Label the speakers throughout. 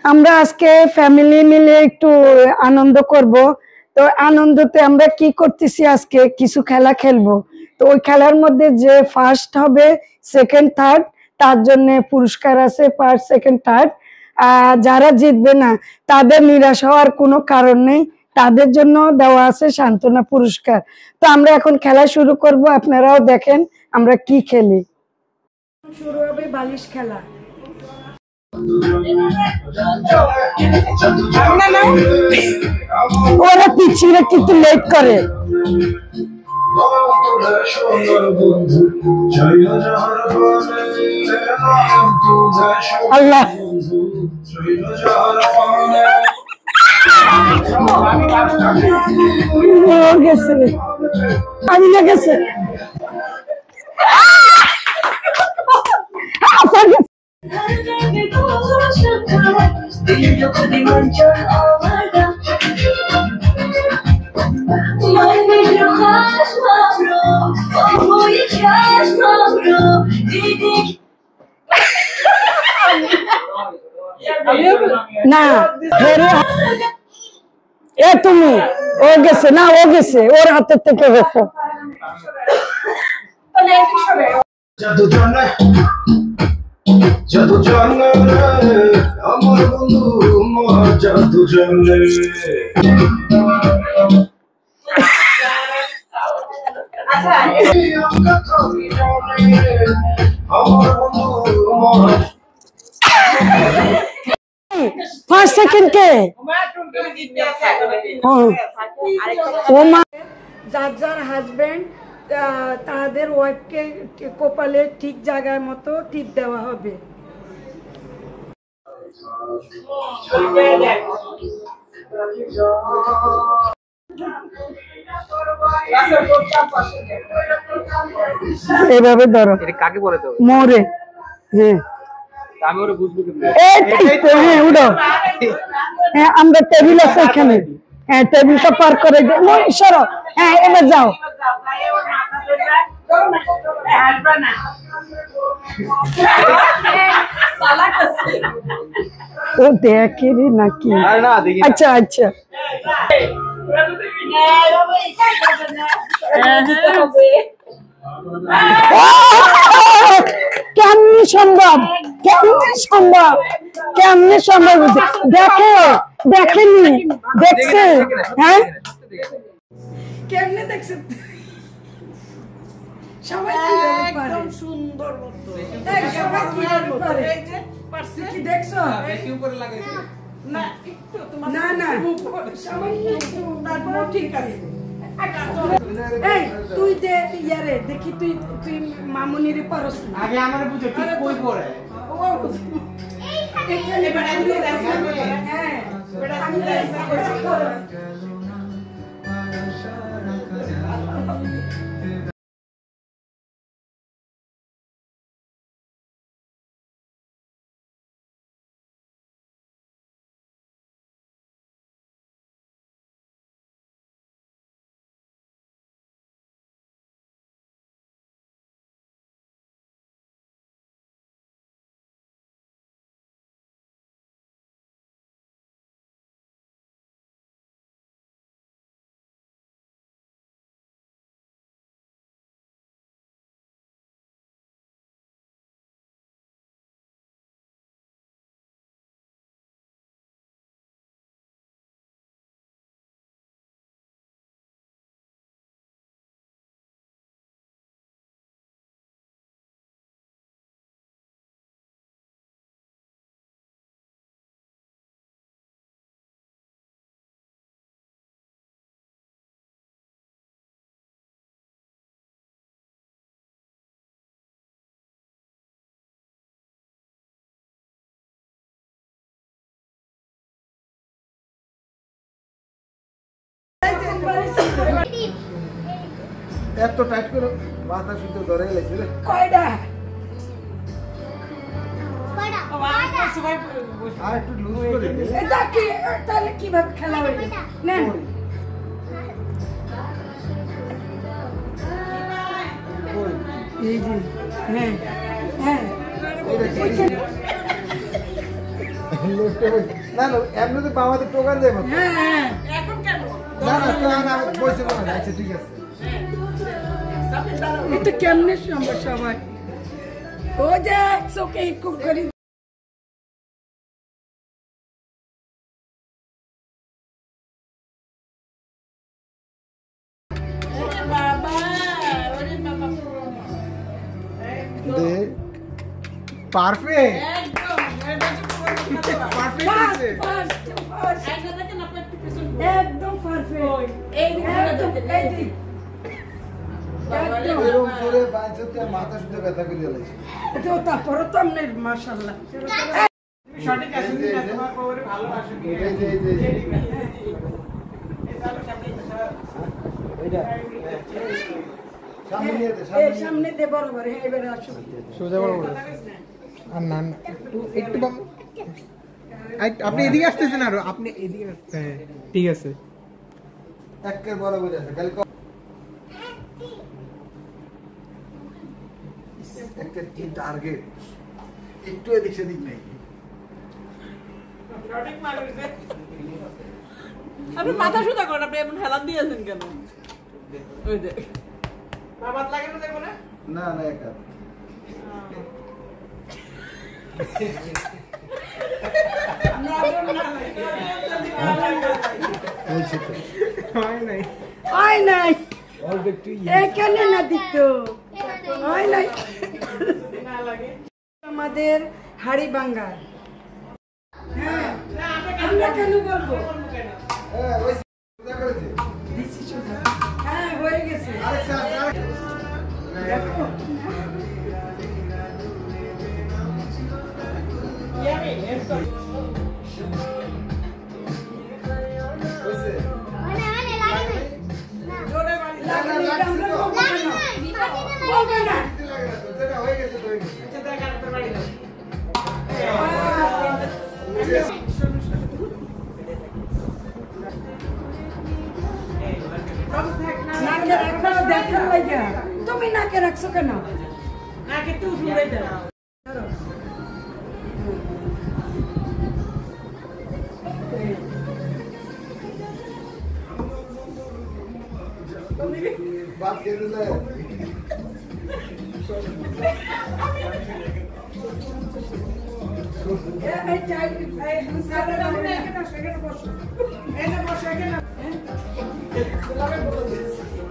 Speaker 1: আমরা আজকে ফ্যামিলি মিলে একটু আনন্দ করব। তো আনন্দতে আমরা কি করতেছি, আজকে কিছু খেলা খেলবো। তো ওই খেলার মধ্যে যে ফার্স্ট হবে, সেকেন্ড থার্ড, তার জন্য পুরস্কার আছে, ফার্স্ট সেকেন্ড থার্ড। যারা জিতবে না তাদের নিরাশ হওয়ার কোনো কারণ নেই, তাদের জন্য দেওয়া আছে সান্ত্বনা পুরস্কার। তো আমরা এখন খেলা শুরু করব, আপনারাও দেখেন আমরা কি খেলি। শুরু হবে বালিশ খেলা। ওরা পিছিয়ে কিন্তু লেট করে। আল্লাহ গেছে, আমি না গেছে। না এ তুমি, ও গেছে না, ও গেছে, ওর হাতের থেকে গেছে।
Speaker 2: জাদু জানে আমার বন্ধু জাদু জানে।
Speaker 1: ফার্স্ট সেকেন্ড কে যার যার হাজবেন্ড তাদের ওয়াইফকে কপালে ঠিক জায়গার মতো টিপ দেওয়া হবে। এভাবে ধরো, কাকে বলে তো মোরে। হ্যাঁ আমি ওরে বুঝবো কি? হ্যাঁ উঠো। হ্যাঁ আমরা টেবিল আছে এখানে, হ্যাঁ টেবিলটা পার করে দে। সরো, হ্যাঁ এবার যাও। ও দেখে রে নাকি? আচ্ছা আচ্ছা কেমনি সম্ভব, কেমনি সম্ভব, কেমনি সম্ভব? দেখে দেখেনি, দেখছে? হ্যাঁ কেমনে দেখছে? সবাই একদম সুন্দর মতো, সবাই কি পারে? পারছে কি দেখছো? বেশি উপরে লাগাইছে না একটু, তোমার না না সবাই তারপর ঠিক আছে। এই তুই দে ইয়ারে দেখি, তুই তুই মামুনিরে পারছ না? আগে আমারে বুঝে কি কই পড়ে ও এইখানে বড় আমি দেখো। হ্যাঁ বড় আমি দেখো।
Speaker 2: এত টাইট করে মাথা শুধু ধরে গেছে রে।
Speaker 1: কয়টা
Speaker 2: আর একটু লুজ করে দে।
Speaker 1: এটা কি তাহলে কিভাবে খেলা হবে? নেন এই যে হ্যাঁ হ্যাঁ
Speaker 2: না না এমনি তো বাবাতে টোকান দেবো
Speaker 1: হ্যাঁ
Speaker 3: এখন কেন
Speaker 2: না না টোকান আমি বসে না আচ্ছা ঠিক আছে
Speaker 1: এটা কেমনে সম্ভব সবাই ও যে চোখে খুব করি
Speaker 3: বাবা ওরে বাবা
Speaker 2: দে পারফেক্ট
Speaker 3: একদম এটা তো
Speaker 2: পারফেক্ট আছে
Speaker 1: একদম পারফেক্ট একদম
Speaker 2: এরকম করে বাইচতে মাথা শুদ্ধ ব্যথা করে দিয়েছে
Speaker 1: তো তারপরে তো আপনি মাশাআল্লাহ
Speaker 3: সঠিক আছে না তোমার পরে ভালোবাসো
Speaker 2: এই যে এইটা সামনে নিয়ে দে
Speaker 1: এই সামনে দে বরাবর হ্যাঁ এবারে আসো
Speaker 2: সোজা বড় আর না একটু আপনি এদিকে আসতেছেন আর আপনি এদিকে হ্যাঁ ঠিক আছে একের বরাবর আছে খালি একটা কি টার্গেট একটু এদিক সেদিক নেই
Speaker 3: সঠিক মানুষ আপনি মাথা সুতা করেন আপনি এমন হেলান দিয়েছেন কেন ওই দেখ বাবাত লাগে না দেখো না
Speaker 2: না না একা
Speaker 1: হয় নাই এখানে না দিত হয় নাই আমাদের হাড়ি ভাঙ্গা হ্যাঁ আমরা কেন বলবো
Speaker 2: হ্যাঁ ওই সোজা করেছে
Speaker 1: দিছি সোজা হ্যাঁ হয়ে গেছে
Speaker 2: আরেকটা
Speaker 1: দেখো
Speaker 3: ইয়ামি এসো
Speaker 2: হইছে
Speaker 3: জোরে বাড়ি
Speaker 1: বলবে না
Speaker 2: যেটা হয়ে গেছে তো হয়ে গেছে
Speaker 3: সেটা কাটতে বাড়ি দাও
Speaker 1: নাকে রাখো দেখার লাগা তুমি নাকে রাখছো কেন
Speaker 3: নাকে একটু দূরে দাও
Speaker 2: बात कर रहे हैं
Speaker 1: এই চাই এই সাদা রাখবে না সেখানে বসো
Speaker 3: এনে বসে এখানে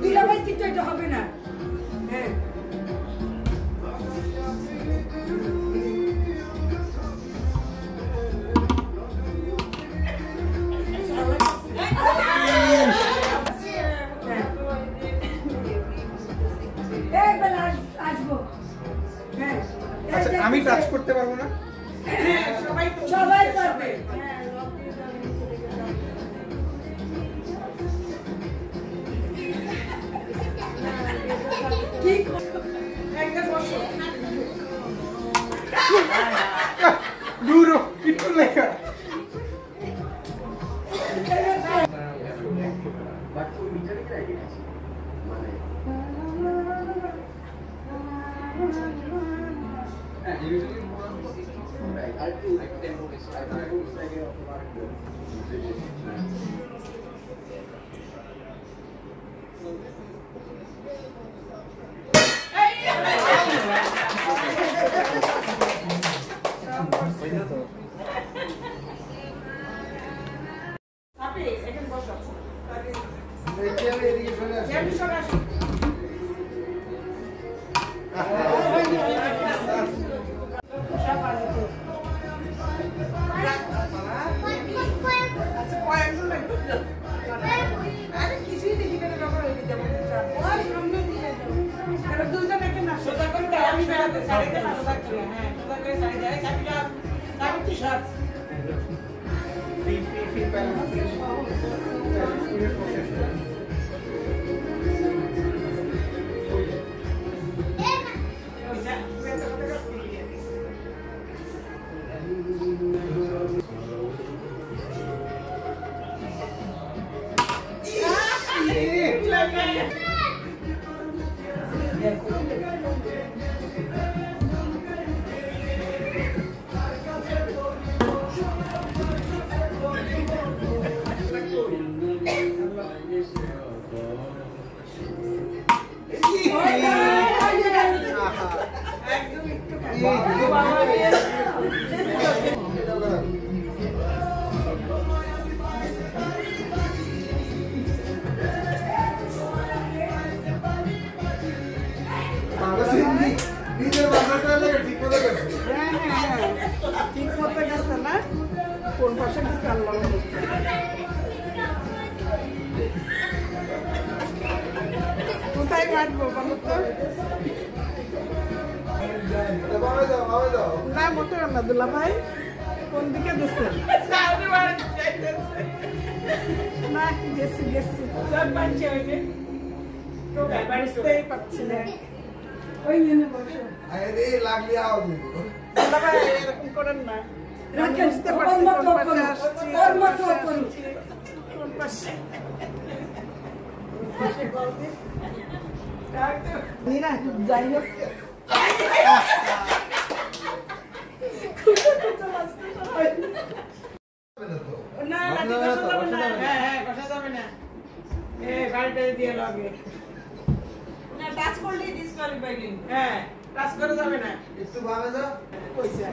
Speaker 1: দুলাভাই কিন্তু এটা হবে না হ্যাঁ
Speaker 2: আচ্ছা আমি টাচ করতে পারবো না
Speaker 1: সবাই পারবে কি
Speaker 3: একটা বসো
Speaker 2: দূর একটু লেখা
Speaker 3: আপনি এখানে বসো
Speaker 2: এদিকে চলে আসো
Speaker 3: এমনি সরে আসো আচ্ছা কয়েকজন লাগবে আরে কিছুই দেখি না ব্যাপার হয়ে যাবে ওই সামনে দিয়ে যাও তাহলে দুজন এখানে আসো সোজা করে দাও আমি বেড়াতে সাইডে না সোজা করে হ্যাঁ সোজা করে সাইডে যায় সাইডে তারপর কি শার্ট ঠিক মতো গেছে না কোন পাশে গেছে আল্লাহ কোথায় কাটবো বলো তো না মোটে না দুলা ভাই কোন দিকে দিচ্ছেন না গেছি গেছি বুঝতেই পারছি না ওই জন্য বসো দুলা ভাই এরকম করেন না বুঝতে পারছি কোন পাশে আসছি কোন পাশে নীরা যাই হোক না কষা যাবে না গাড়িটা দিয়ে লাগে না টাচ করলে ডিসকোয়ালিফাইং টাচ করে যাবে না
Speaker 2: একটু ভাবে দাও
Speaker 3: কইছে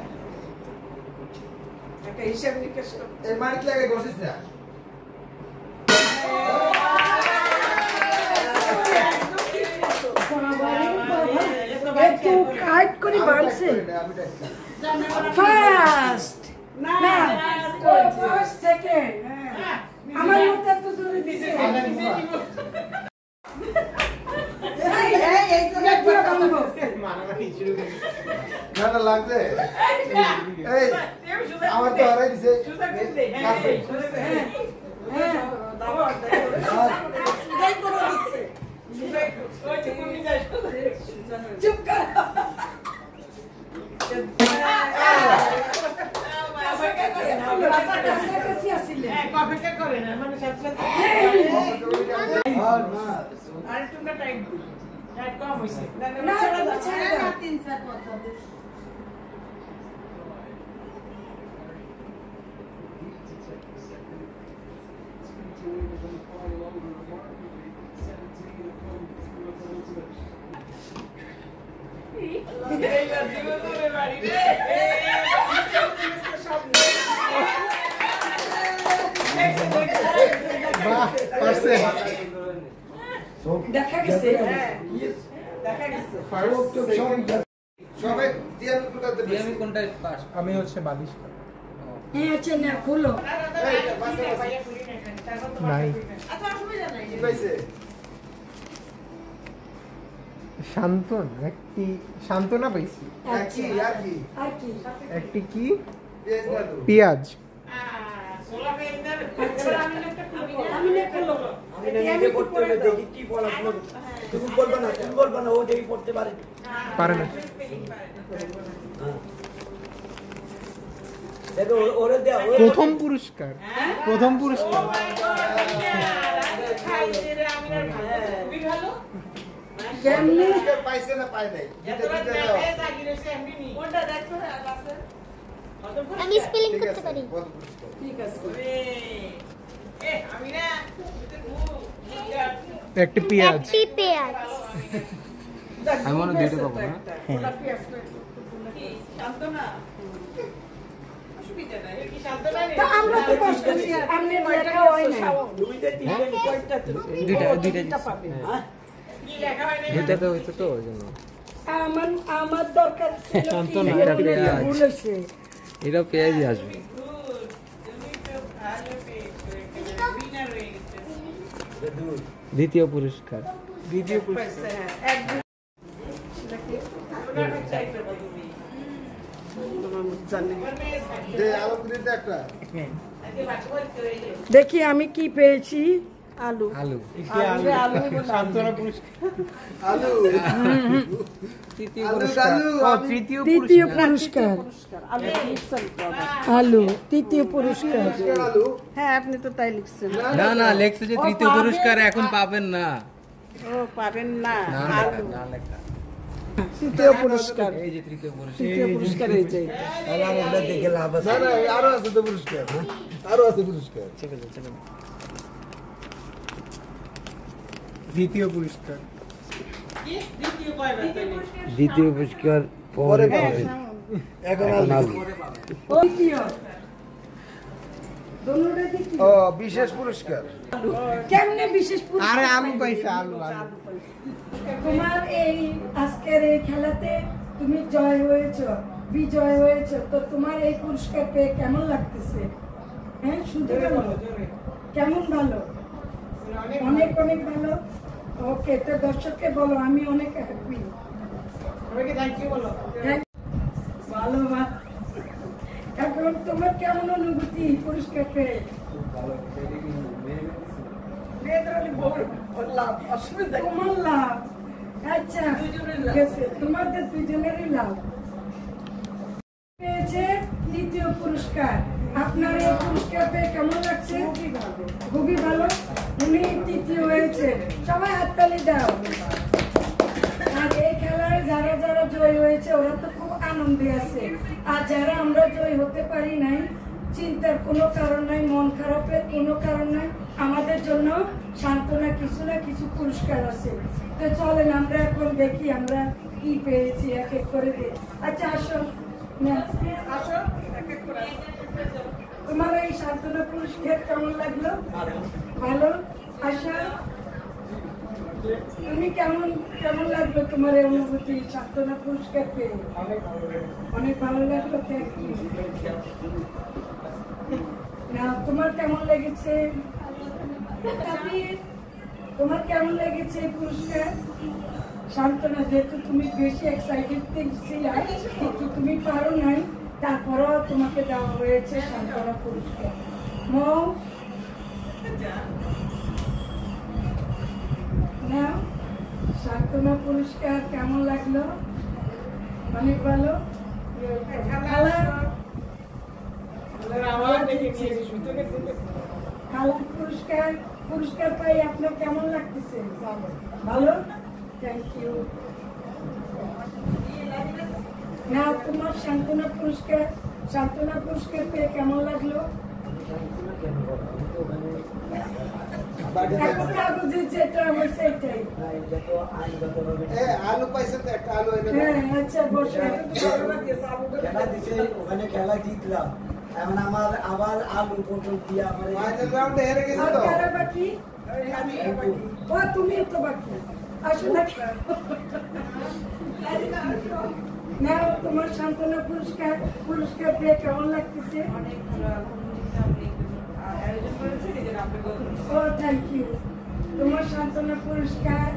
Speaker 3: একটা হিসাব নিকেশ কর
Speaker 2: এই মাটিতে লাগে বসিস না
Speaker 1: একটু কাট করে বাড়ছে ফার্স্ট
Speaker 3: না
Speaker 1: ফার্স্ট সেকেন্ড আমার মতে তো জোরে দিছে
Speaker 2: না না লাগছে এই আমার তো হারাই দিছে
Speaker 1: চুপ কর দেখা গেছে
Speaker 2: সবাই টিএমই কোটাতে
Speaker 4: টিএমই কোনটায় পাস? আমি হচ্ছে 22
Speaker 1: হ্যাঁ আচ্ছা না খুলো
Speaker 4: নাই
Speaker 2: কি পাইছে
Speaker 4: শান্তন একটি শান্তনা পাইছি
Speaker 2: আর কি
Speaker 1: আর কি
Speaker 4: একটি কি
Speaker 2: পেজ না তো
Speaker 4: পেঁয়াজ
Speaker 1: আমি না খুলো
Speaker 5: আমি নিজে পড়তে হবে দেখি কি বলা তুমি বলবা না ও দেখি পড়তে পারে
Speaker 4: পারে না
Speaker 5: দেখো ওরে দেয়া
Speaker 4: প্রথম পুরস্কার প্রথম পুরস্কার
Speaker 1: কেমনি
Speaker 2: পাইছে না পায় নাই
Speaker 6: আমি স্পেলিং করতে পারি
Speaker 1: ঠিক আছে
Speaker 4: একটি পেঁয়াজ
Speaker 6: একটি পেঁয়াজ
Speaker 4: আমি মনে দুইটা পাবো না
Speaker 1: তো আমরা তো কষ্ট করছি আপনি লেখা হয় না
Speaker 5: দুইটা তিনটা কয়টা
Speaker 4: দুইটা
Speaker 1: পাবে
Speaker 4: দুইটা তো হইতো তো ওই জন্য
Speaker 1: আমার দরকার ছিল
Speaker 4: শান্তনা,
Speaker 1: কি
Speaker 4: এটা পেঁয়াজ।
Speaker 1: ভুল হয়েছে
Speaker 4: এটা পেঁয়াজই আসবে দ্বিতীয় পুরস্কার
Speaker 3: দ্বিতীয় পুরস্কার
Speaker 2: যে আলো দিতে একটা
Speaker 1: দেখি আমি কি পেয়েছি আলু
Speaker 4: আলু
Speaker 3: শান্তনা পুরস্কার
Speaker 2: আলু
Speaker 4: তৃতীয়
Speaker 2: আলু,
Speaker 4: পুরস্কার
Speaker 2: আলু,
Speaker 4: ও,
Speaker 2: আমি-
Speaker 4: তৃতীয়
Speaker 1: তৃতীয়
Speaker 4: পুরস্কার
Speaker 1: পুরস্কার
Speaker 3: আলু লিখছেন তো আবার।
Speaker 1: আলু তৃতীয় পুরস্কার
Speaker 2: আলু
Speaker 3: হ্যাঁ আপনি তো তাই লিখছেন
Speaker 4: না না লেখছে যে তৃতীয় পুরস্কার এখন পাবেন না
Speaker 3: ও পাবেন না
Speaker 4: না
Speaker 3: আলু
Speaker 4: লেখা, না লেখা
Speaker 1: তৃতীয় পুরস্কার
Speaker 4: এই যে তৃতীয় পুরস্কার
Speaker 1: তৃতীয় পুরস্কার এই যে
Speaker 5: তাহলে আর ওটা দেখে লাভ আছে
Speaker 2: না না আরো আছে তো পুরস্কার আরো আছে পুরস্কার
Speaker 4: ঠিক আছে ঠিক আছে
Speaker 2: দ্বিতীয় পুরস্কার
Speaker 4: দ্বিতীয় পুরস্কার
Speaker 5: পরে পাবে এখন আসবে ও বিশেষ পুরস্কার
Speaker 1: কেমনে বিশেষ পুরস্কার?
Speaker 2: আরে আলু পাইছে আলু
Speaker 1: তোমার এই আজকের এই খেলাতে তুমি জয় হয়েছো, বিজয় হয়েছো, তো তোমার এই পুরস্কার পেয়ে কেমন লাগতেছে? হ্যাঁ, শুধু ভালো? কেমন ভালো? অনেক অনেক ভালো। ওকে, তো দর্শককে বলো আমি অনেক হ্যাপি। ভালো ভালো। এখন তোমার কেমন অনুভূতি পুরস্কার পেয়ে? তোমার লাভ, আচ্ছা ঠিক আছে, তোমাদের দুজনেরই লাভ। পেয়েছে তৃতীয় পুরস্কার। আপনার এই পুরস্কার পেয়ে কেমন লাগছে? খুবই ভালো। উনি তৃতীয় হয়েছে, সবাই হাততালি দাও। আর এই খেলায় যারা যারা জয়ী হয়েছে ওরা তো খুব আনন্দে আছে, আর যারা আমরা জয়ী হতে পারি নাই, চিন্তার কোনো কারণ নাই, মন খারাপের কোনো কারণ নাই। আমাদের জন্য সান্ত্বনা কিছু না কিছু পুরস্কার আছে। তো চলেন আমরা এখন দেখি আমরা কি পেয়েছি, এক এক করে দিই। আচ্ছা আসো, আসো, এক এক করে। তোমার এই সান্ত্বনা পুরস্কার কেমন লাগলো? ভালো। আশা, তুমি কেমন কেমন লাগলো তোমার এই অনুভূতি সান্ত্বনা পুরস্কার পেয়ে? অনেক ভালো লাগলো। Thank you. না, তোমার কেমন লেগেছে? তোমার কেমন লেগেছে এই পুরস্কার? সান্ত্বনা, যেহেতু তুমি বেশি এক্সাইটেড ছিলে কিন্তু তুমি পারো নাই, তারপরেও তোমাকে দেওয়া হয়েছে সান্ত্বনা পুরস্কার। মৌ, না, সান্ত্বনা পুরস্কার কেমন লাগলো? অনেক ভালো। খালার পুরস্কার পাই আপনার কেমন লাগতেছে? ভালো, থ্যাংক ইউ। না, তোমার সান্ত্বনা পুরস্কার পেয়ে কেমন লাগলো? এখন কাগজে যেটা আমার সেটাই।
Speaker 2: আলু পাইছে তো একটা আলু
Speaker 1: হ্যাঁ, আচ্ছা বসে।
Speaker 5: খেলা দিছে, ওখানে খেলা জিতলাম, এখন আমার আবার আলু পটল দিয়ে আমার
Speaker 2: ফাইনাল রাউন্ডে হেরে গেছে
Speaker 1: আর
Speaker 2: তো
Speaker 1: কারা বাকি? ও, তুমি তো বাকি। আসো না, না, তোমার সান্ত্বনা পুরস্কার পেয়ে কেমন লাগতেছে? ও, থ্যাংক ইউ। তোমার সান্ত্বনা পুরস্কার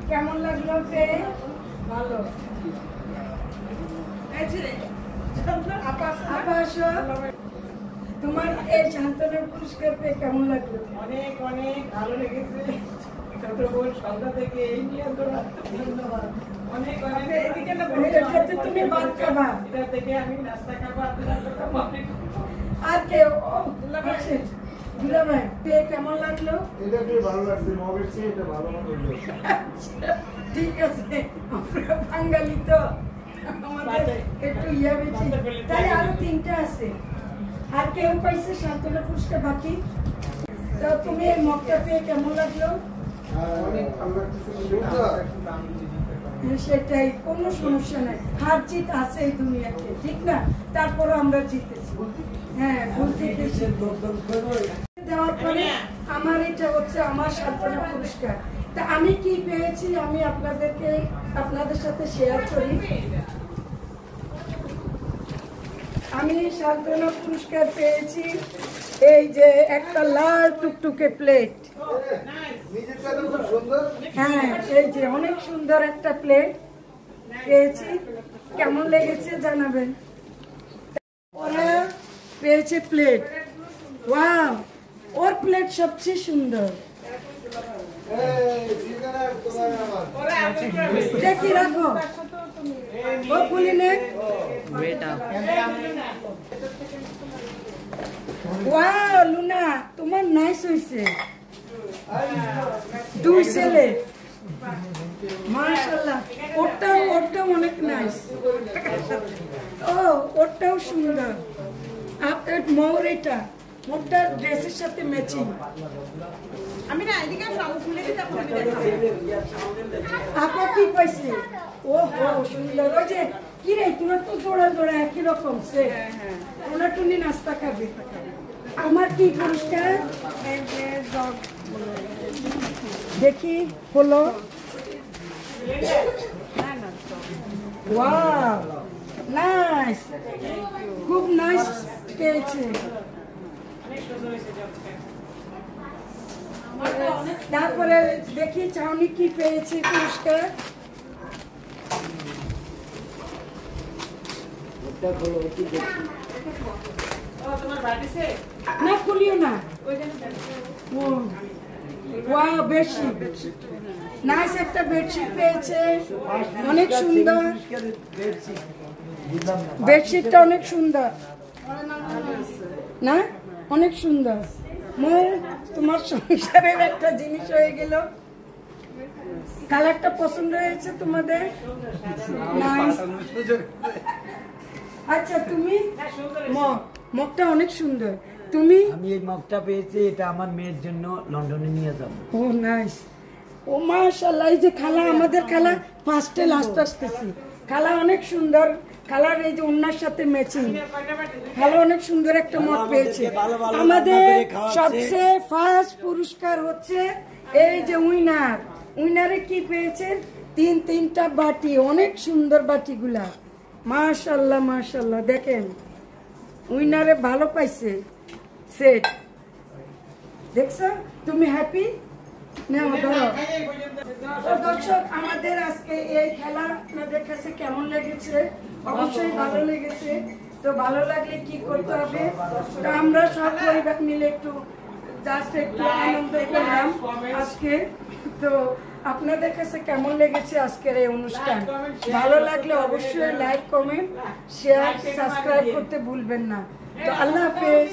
Speaker 1: কেমন লাগলো পেয়ে? ভালো। আপা আসো, তোমার এই সান্ত্বনা পুরস্কার পেয়ে কেমন লাগলো?
Speaker 3: অনেক অনেক ভালো লেগেছে। ছোট বোন সন্ধ্যা থেকে এই নিয়ে ধন্যবাদ। অনেক অনেক এদিকে না
Speaker 1: এটাতে তুমি ভাত খাবা,
Speaker 3: এটা থেকে আমি নাস্তা খাবো, আপনার
Speaker 1: আর কেউ? আছে দুলাভাই, পেয়ে কেমন লাগলো?
Speaker 2: এটা বেশ ভালো লাগছে, মগের চেয়ে এটা ভালো মনে হলো।
Speaker 1: ঠিক আছে, আমরা বাঙালি তো আমাদের একটু ইয়া বেশি, তাহলে আরো তিনটা আছে। আর কেউ পাইছে সান্ত্বনা পুরস্কার বাকি? তো তুমি এই মগটা পেয়ে কেমন লাগলো?
Speaker 2: অনেক ভালো লাগছে।
Speaker 1: সেটাই, কোনো সমস্যা নাই, হার জিত আছে এই দুনিয়াতে, ঠিক না? তারপরে আমরা জিতেছি। হ্যাঁ, ভুল থেকে দেওয়ার পরে আমার এটা হচ্ছে আমার সান্ত্বনা পুরস্কার। তা আমি কি পেয়েছি আমি আপনাদের সাথে শেয়ার করি। আমি সান্ত্বনা পুরস্কার পেয়েছি এই যে একটা লাল টুকটুকে প্লেট।
Speaker 2: নিজেরটা তো খুব সুন্দর।
Speaker 1: হ্যাঁ, এই যে অনেক সুন্দর একটা প্লেট পেয়েছি। কেমন লেগেছে জানাবেন। ওরা পেয়েছে প্লেট। ওয়াও, ওর প্লেট সবচেয়ে সুন্দর। দেখি রাখো, ও খুলিনে। ওয়াও লুনা, তোমার নাইস হয়েছে। দুই ছেলে, মাশাআল্লাহ। ওটাও অনেক নাইস। ও, ওটাও সুন্দর। আপনার মৌর এটা মুখটা ড্রেসের সাথে ম্যাচিং।
Speaker 3: আমি না এদিকে আমি খুলে দিতে আপনি দেখাবো।
Speaker 1: আপা কি পাইছে? ও হো সুন্দর। ওই যে কি রে তোরা তো জোড়া জোড়া একই রকম সে। ওরা টুনি নাস্তা খাবে। আমার কি পুরস্কার?
Speaker 3: এই যে জগ
Speaker 1: দেখি হলো।
Speaker 3: না না
Speaker 1: ওয়াও নাইস, খুব নাইস পেয়েছে। তারপরে দেখি চাউনি কি পেয়েছে পুরস্কার।
Speaker 3: তোমার বাড়ি সে
Speaker 1: না খুলিও না। ওয়াও বেডশিট, নাইস একটা বেডশিট পেয়েছে, অনেক সুন্দর বেডশিটটা, অনেক সুন্দর না, অনেক সুন্দর। মোর তোমার সংসারের একটা জিনিস হয়ে গেল। কালারটা পছন্দ হয়েছে তোমাদের? নাইস। আচ্ছা তুমি মগটা অনেক সুন্দর। তুমি?
Speaker 5: আমি এই মগটা পেয়েছি, এটা আমার মেয়ের জন্য লন্ডনে নিয়ে যাবো।
Speaker 1: ও নাইস। ও মাশাআল্লাহ, এই যে খালা, আমাদের খালা ফার্স্টে লাস্ট আসতেছি। খালা অনেক সুন্দর কালার, এই যে ওনার সাথে ম্যাচিং। খালা অনেক সুন্দর একটা মগ পেয়েছে। আমাদের সবচেয়ে ফার্স্ট পুরস্কার হচ্ছে এই যে উইনার। উইনারে কি পেয়েছে? তিনটা বাটি, অনেক সুন্দর বাটিগুলা। মাশাআল্লাহ মাশাআল্লাহ, দেখেন উইনারে ভালো পাইছে সেট। দেখছো তুমি হ্যাপি? দর্শক আমাদের আজকে এই খেলা আপনাদের কাছে কেমন লেগেছে? অবশ্যই ভালো লেগেছে। তো ভালো লাগলে কি করতে হবে? তো আমরা সব পরিবার মিলে একটু জাস্ট একটু আনন্দ করলাম আজকে। তো আপনাদের কাছে কেমন লেগেছে আজকের এই অনুষ্ঠান? ভালো লাগলে অবশ্যই লাইক, কমেন্ট, শেয়ার, সাবস্ক্রাইব করতে ভুলবেন না। তো আল্লাহ হাফেজ।